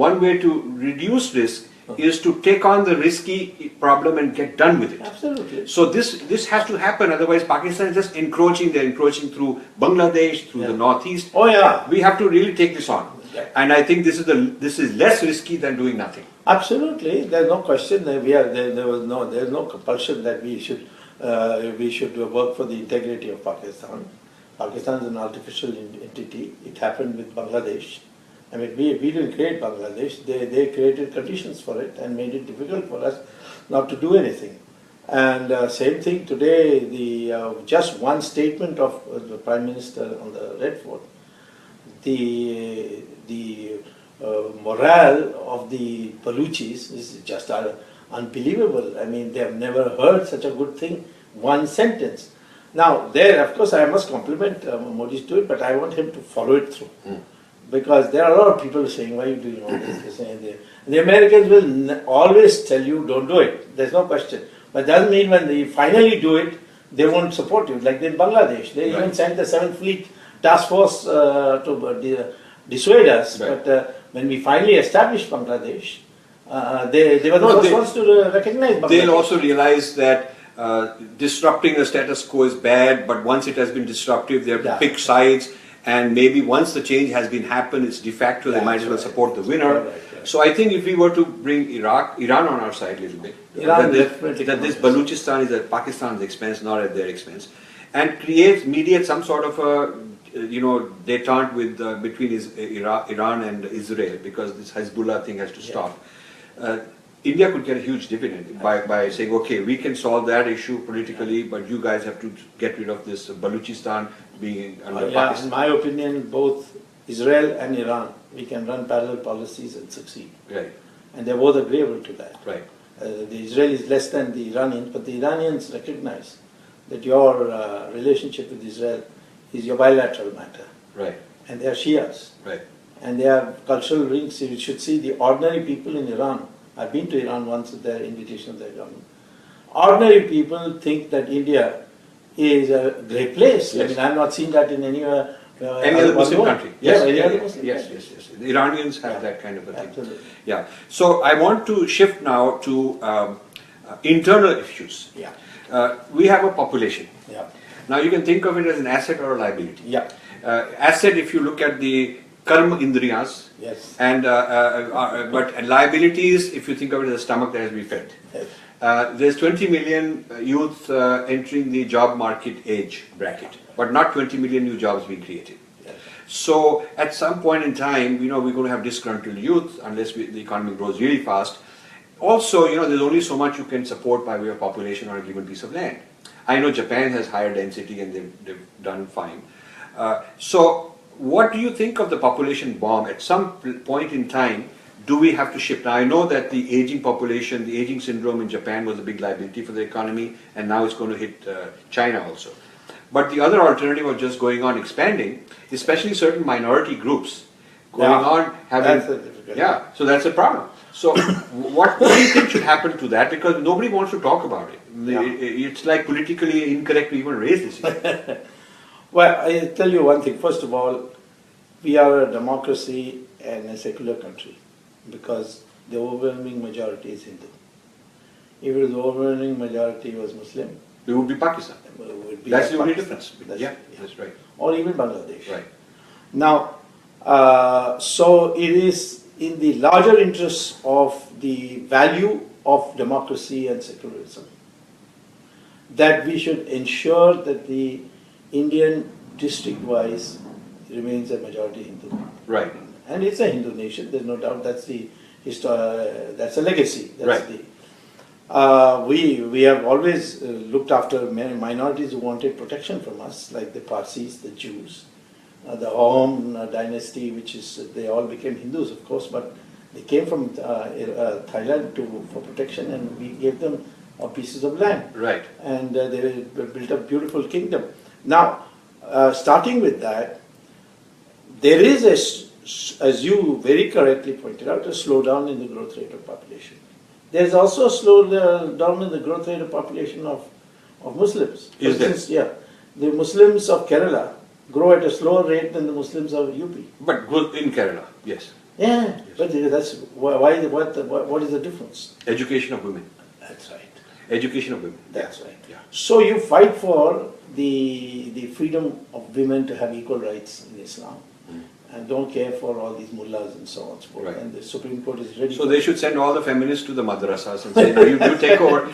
One way to reduce risk is to take on the risky problem and get done with it. Absolutely. So this has to happen, otherwise Pakistan is just encroaching. They're encroaching through Bangladesh, through the northeast. Oh yeah. We have to really take this on. Yeah. And I think this is less risky than doing nothing. Absolutely, there's no question that there's no compulsion that we should work for the integrity of Pakistan. Pakistan is an artificial entity. It happened with Bangladesh. I mean, we didn't create Bangladesh. They created conditions for it and made it difficult for us not to do anything. And same thing today. Just one statement of the Prime Minister on the Red Fort, the morale of the Baluchis is just unbelievable. I mean, they have never heard such a good thing. One sentence. Now, there, of course, I must compliment Modi to it, but I want him to follow it through. Because there are a lot of people saying, why are you doing all this? The Americans will always tell you, don't do it. There's no question. But it doesn't mean when they finally do it, they won't support you. Like in Bangladesh, they even sent the 7th Fleet Task Force to dissuade us. Right. But when we finally established Bangladesh, they were the first ones to recognize Bangladesh. They'll also realize that disrupting the status quo is bad, but once it has been disruptive, they have to pick sides. And maybe once the change has been happened, it's de facto, they might as well support the winner. Right. So I think if we were to bring Iran on our side a little bit, that this Balochistan is at Pakistan's expense, not at their expense, and mediate some sort of a detente with between Iran and Israel, because this Hezbollah thing has to stop. India could get a huge dividend by saying, okay, we can solve that issue politically, but you guys have to get rid of this Balochistan being under Pakistan. In my opinion, both Israel and Iran, we can run parallel policies and succeed. Right. And they're both agreeable to that. Right. The Israel is less than the Iranians, but the Iranians recognize that your relationship with Israel is your bilateral matter. Right. And they are Shias. Right. And they have cultural links. You should see the ordinary people in Iran. I've been to Iran once at their invitation of their government. Ordinary people think that India is a great place. Yes. I mean, I've not seen that in any other Muslim country. Yes, Yes. The Iranians have that kind of a thing. Absolutely. Yeah. So I want to shift now to internal issues. Yeah. We have a population. Yeah. Now you can think of it as an asset or a liability. Yeah. Asset, if you look at the karma indriyas, Yes. and but liabilities, if you think of it as a stomach that has to be fed. Yes. There's 20 million youth entering the job market age bracket, but not 20 million new jobs being created. Yes. So at some point in time, we're going to have disgruntled youth unless the economy grows really fast. Also, there's only so much you can support by way of population on a given piece of land. I know Japan has higher density and they've done fine. So what do you think of the population bomb? At some point in time, do we have to shift? Now I know that the aging population, the aging syndrome in Japan was a big liability for the economy, and now it's going to hit China also. But the other alternative of just going on expanding, especially certain minority groups going on having... That's a difficult yeah, so that's a problem. So what do you think should happen to that? Because nobody wants to talk about it. It's like politically incorrect to even raise this issue. Well, I'll tell you one thing. First of all, we are a democracy and a secular country because the overwhelming majority is Hindu. If the overwhelming majority was Muslim, it would be Pakistan. That's the only difference. That's right. Or even Bangladesh. Right. Now, so it is in the larger interests of the value of democracy and secularism that we should ensure that the Indian district-wise remains a majority Hindu. Right. And it's a Hindu nation, there's no doubt that's the that's a legacy. That's Right. We have always looked after many minorities who wanted protection from us, like the Parsis, the Jews, the Ahom dynasty, which is, they all became Hindus, of course, but they came from Thailand for protection, and we gave them pieces of land. Right. And they built a beautiful kingdom. Now, starting with that, there is, as you very correctly pointed out, a slowdown in the growth rate of population. There is also a slowdown in the growth rate of population of Muslims. Is there? Yeah. The Muslims of Kerala grow at a slower rate than the Muslims of UP. But growth in Kerala, yes. Yeah, Yes. but that's why. What is the difference? Education of women. That's right. Education of women. That's right. Yeah. So you fight for the freedom of women to have equal rights in Islam, and don't care for all these mullahs and so on and so forth. Right. And the Supreme Court is ready. So for they should send all the feminists to the madrasas and say, no, you take over.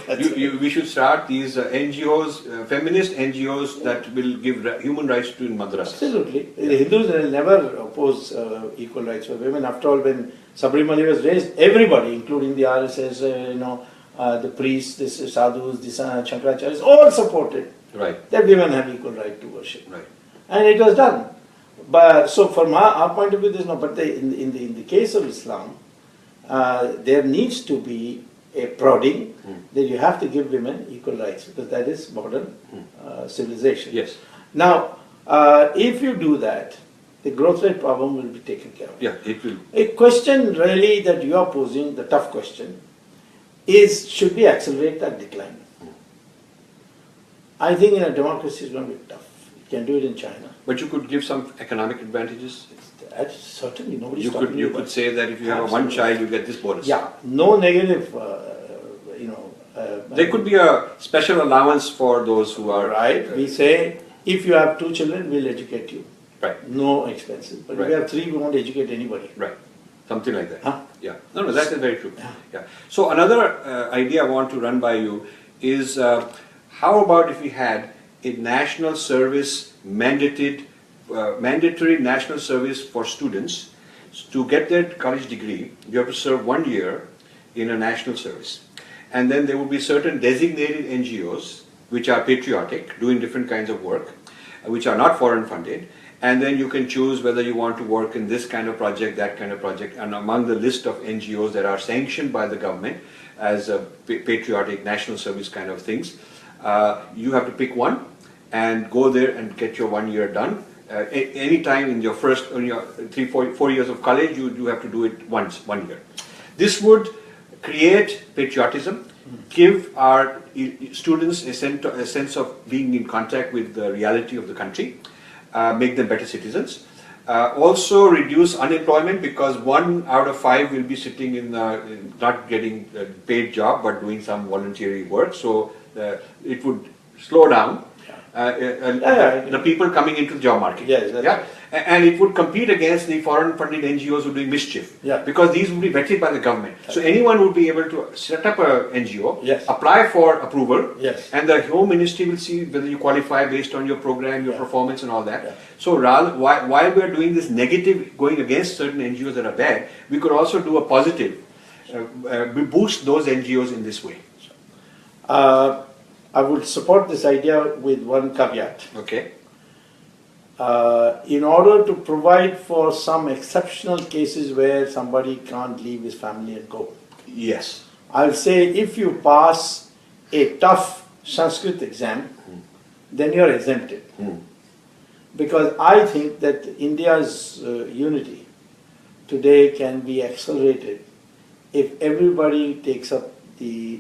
We should start these NGOs, feminist NGOs that will give human rights to madrasas. Absolutely. The Hindus will never oppose equal rights for women. After all, when Subramanian was raised, everybody, including the RSS, the priests, the sadhus, the Shankaracharyas, all supported Right. that women have equal right to worship. Right. And it was done. But so from our point of view, there's no. But in the case of Islam, there needs to be a prodding that you have to give women equal rights, because that is modern civilization. Yes. Now, if you do that, the growth rate problem will be taken care of. Yeah, it will. A question really that you are posing, the tough question, is should we accelerate that decline? I think in a democracy it's going to be tough. You can do it in China. But you could give some economic advantages. That's certainly nobody's You talking could about. say that if you have one Absolutely. child, you get this bonus. Yeah, no negative, There could be a special allowance for those who are right. We say, if you have 2 children, we'll educate you. Right. No expenses. But if Right. you have 3, we won't educate anybody. Right. Something like that. Huh? Yeah. No, that is very true. Yeah. Yeah. So another idea I want to run by you is how about if we had a national service mandatory national service for students to get their college degree. You have to serve 1 year in a national service, and then there will be certain designated NGOs which are patriotic, doing different kinds of work, which are not foreign funded. And then you can choose whether you want to work in this kind of project, that kind of project. And among the list of NGOs that are sanctioned by the government as a patriotic national service kind of things, you have to pick one and go there and get your 1 year done. Any time in your first, in your 4 years of college, you have to do it once, 1 year. This would create patriotism, give our students a sense of being in contact with the reality of the country. Make them better citizens. Also reduce unemployment, because 1 out of 5 will be sitting in not getting a paid job but doing some voluntary work. So it would slow down the people coming into the job market. Yes, that's right. And it would compete against the foreign funded NGOs who are doing mischief. Yeah. Because these would be vetted by the government. So anyone would be able to set up a NGO, Yes. apply for approval, Yes. and the Home Ministry will see whether you qualify based on your program, your Yeah. performance and all that. Yeah. So while we are doing this negative, going against certain NGOs that are bad, we could also do a positive, we boost those NGOs in this way. I would support this idea with one caveat. Okay? In order to provide for some exceptional cases where somebody can't leave his family and go, Yes. I'll say if you pass a tough Sanskrit exam, then you're exempted. Because I think that India's unity today can be accelerated if everybody takes up the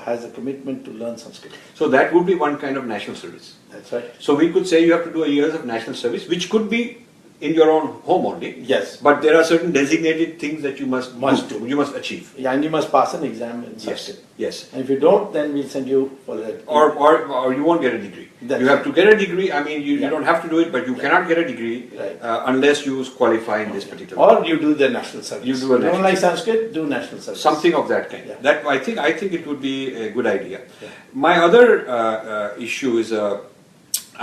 has a commitment to learn Sanskrit. So that would be one kind of national service. That's right. So we could say you have to do a years of national service, which could be in your own home only. Yes. But there are certain designated things that you must do. You must achieve. Yeah, and you must pass an exam in Yes. Sanskrit. Yes. And if you don't, then we'll send you for that. Or you won't get a degree. That's you have to get a degree. I mean, you Yeah. don't have to do it, but you cannot get a degree Right. unless you qualify in this particular. Or you do the national service. You do a don't national like Sanskrit, do national service. Something of that kind. Yeah. That I think it would be a good idea. Yeah. My other issue is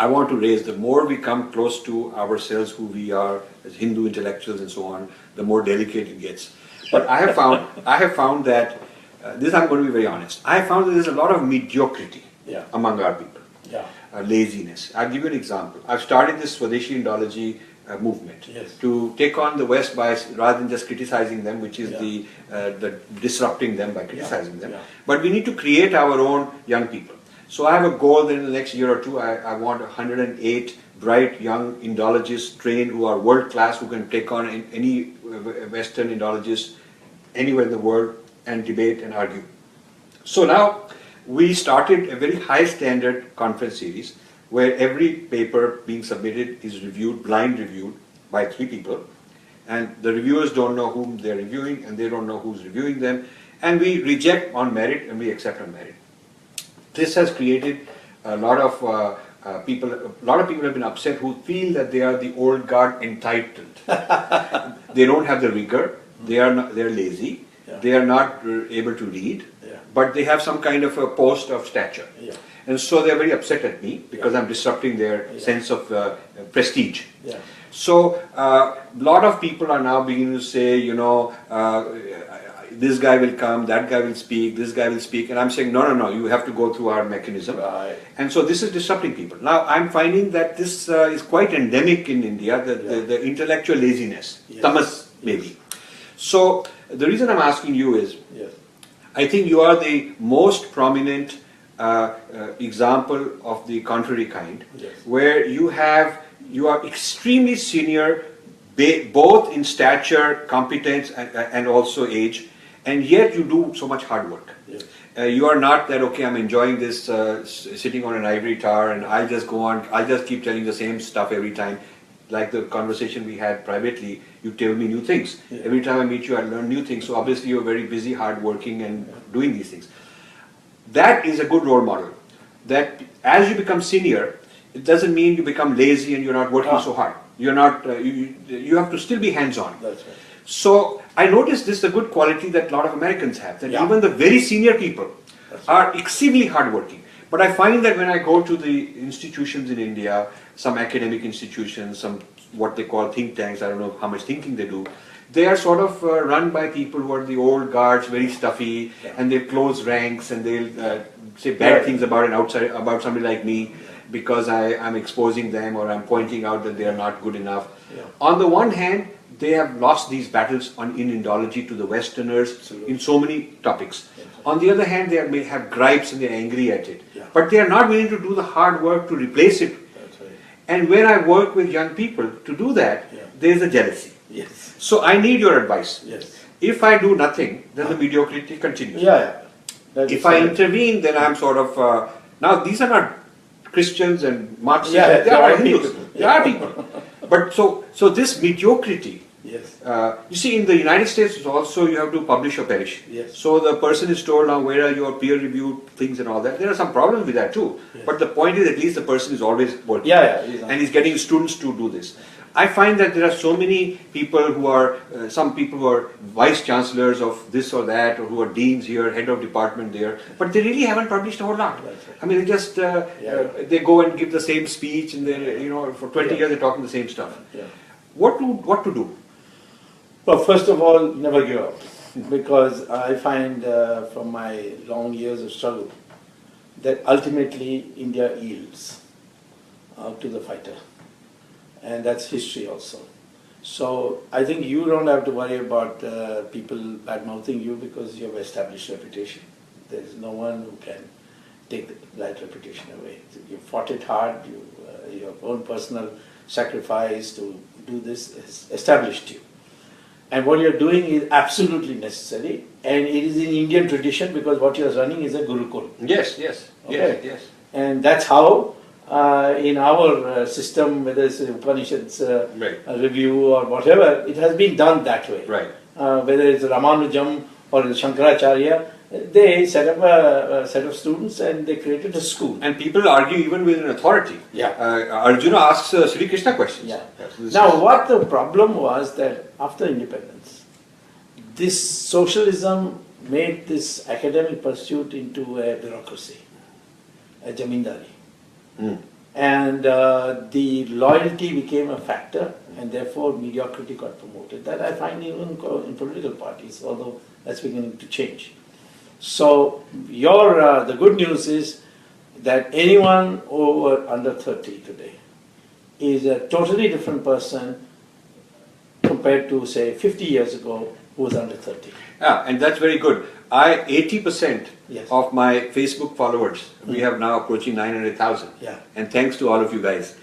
I want to raise, the more we come close to ourselves, who we are as Hindu intellectuals and so on, the more delicate it gets. But I have found that this I'm going to be very honest. I have found that there's a lot of mediocrity Yeah. among our people. laziness. I'll give you an example. I've started this Swadeshi Indology movement to take on the West by, rather than just criticizing them, which is the disrupting them by criticizing them. But we need to create our own young people. So I have a goal that in the next year or two, I want 108 bright young Indologists trained who are world class, who can take on any Western Indologist anywhere in the world and debate and argue. So now we started a very high standard conference series where every paper being submitted is reviewed, blind reviewed by 3 people, and the reviewers don't know whom they're reviewing and they don't know who's reviewing them, and we reject on merit and we accept on merit. This has created a lot of people have been upset who feel that they are the old guard entitled. They don't have the rigor, they're lazy, they are not able to read, but they have some kind of a post of stature. And so they're very upset at me because I'm disrupting their sense of prestige. So a lot of people are now beginning to say, you know, this guy will come, that guy will speak, this guy will speak, and I'm saying, no, you have to go through our mechanism. And so this is disrupting people. Now I'm finding that this is quite endemic in India, the intellectual laziness, tamas maybe. So the reason I'm asking you is, I think you are the most prominent example of the contrary kind, where you are extremely senior, both in stature, competence, and also age, and yet you do so much hard work. You are not that, okay, I'm enjoying this sitting on an ivory tower and I'll just go on, I'll just keep telling the same stuff every time. Like the conversation we had privately, you tell me new things. Every time I meet you, I learn new things. So obviously you're very busy, hard working and doing these things. That is a good role model. That as you become senior, it doesn't mean you become lazy and you're not working so hard. You're not. You have to still be hands-on. That's right. So I noticed this is a good quality that a lot of Americans have. That even the very senior people are exceedingly hardworking. But I find that when I go to the institutions in India, some academic institutions, some what they call think tanks, I don't know how much thinking they do, they are sort of run by people who are the old guards, very stuffy, and they'll close ranks and they'll say bad things about somebody like me because I'm exposing them or I'm pointing out that they are not good enough. On the one hand, they have lost these battles in Indology to the Westerners in so many topics. On the other hand, they may have gripes and they're angry at it. But they are not willing to do the hard work to replace it. And when I work with young people to do that, there is a jealousy. So I need your advice. If I do nothing, then the mediocrity continues. If I intervene, then I'm sort of... now these are not Christians and Marxists, they are Hindus. They are people. But so this mediocrity, you see, in the United States also you have to publish or perish. So the person is told now where are your peer-reviewed things and all that. There are some problems with that too. But the point is at least the person is always working. And he's getting students to do this. I find that there are so many people who are, some people who are vice chancellors of this or that, or who are deans here, head of department there, but they really haven't published a whole lot. I mean, they just, they go and give the same speech and they, you know, for 20 years they're talking the same stuff. What to do? Well, first of all, never give up, because I find from my long years of struggle that ultimately India yields to the fighter, and that's history also. So I think you don't have to worry about people bad-mouthing you because you have established reputation. There is no one who can take that reputation away. You fought it hard, your own personal sacrifice to do this has established you. And what you're doing is absolutely necessary, and it is in Indian tradition because what you're running is a Gurukul. Yes. And that's how in our system, whether it's Upanishads review or whatever, it has been done that way. Whether it's Ramanujam or Shankaracharya, they set up a set of students and they created a school. And people argue even with an authority. Arjuna asks Sri Krishna questions. Now what the problem was that after independence, this socialism made this academic pursuit into a bureaucracy, a jamindari. And the loyalty became a factor, and therefore mediocrity got promoted. That I find even in political parties, although that's beginning to change. So the good news is that anyone under 30 today is a totally different person compared to, say, 50 years ago, who was under 30. Yeah, and that's very good. 80% Yes. of my Facebook followers, we have now approaching 900,000. Yeah. And thanks to all of you guys.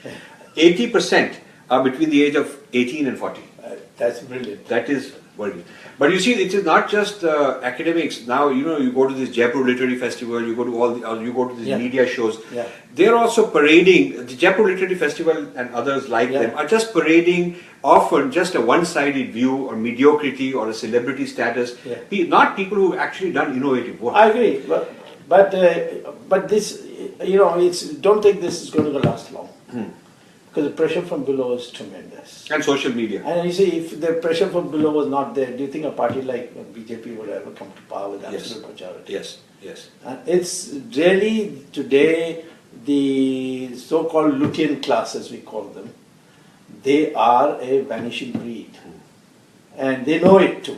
80% are between the age of 18 and 40. That's brilliant. That is worrying. But you see, it is not just academics. Now, you go to this Jaipur Literary Festival, you go to you go to these Yeah. media shows. Yeah. They're also parading, the Jaipur Literary Festival and others like Yeah. them are just parading often just a one-sided view or mediocrity or a celebrity status. Yeah. Not people who've actually done innovative work. I agree, but this, don't think this is going to last long. Because the pressure from below is tremendous. And social media. And you see, if the pressure from below was not there, do you think a party like BJP would ever come to power with absolute majority? Yes, yes. And it's really today the so-called Lutein class, as we call them, they are a vanishing breed. And they know it too.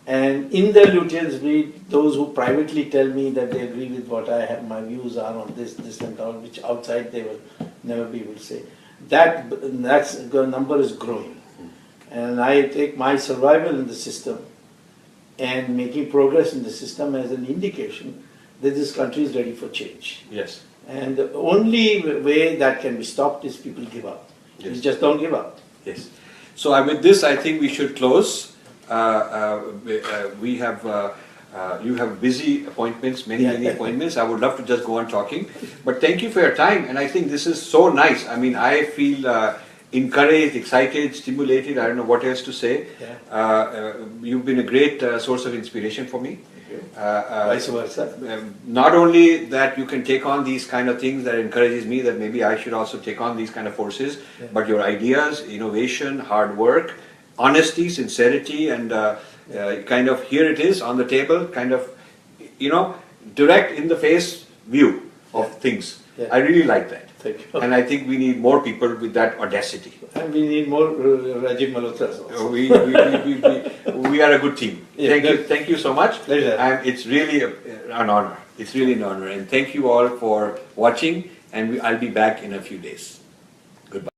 And in the Lutein breed, those who privately tell me that they agree with what I have, my views are on this and all, which outside they will never be able to say, that's the number is growing. And I take my survival in the system and making progress in the system as an indication that this country is ready for change. Yes. And the only way that can be stopped is people give up. Yes. You just don't give up. Yes. So with this, I think we should close. We have you have busy appointments, many appointments. I would love to just go on talking, but thank you for your time. And I think this is so nice. I mean, I feel encouraged, excited, stimulated. I don't know what else to say. Yeah. You've been a great source of inspiration for me. Vice versa. Not only that you can take on these kind of things that encourages me that maybe I should also take on these kind of forces, but your ideas, innovation, hard work, honesty, sincerity, and kind of here it is on the table, kind of, direct in the face view of things. Yeah. I really like that. Thank you. And I think we need more people with that audacity. And we need more Rajiv Malhotras also. We are a good team. Yeah, Thank you so much. Pleasure. And it's really an honor. It's really an honor. And thank you all for watching. And I'll be back in a few days. Goodbye.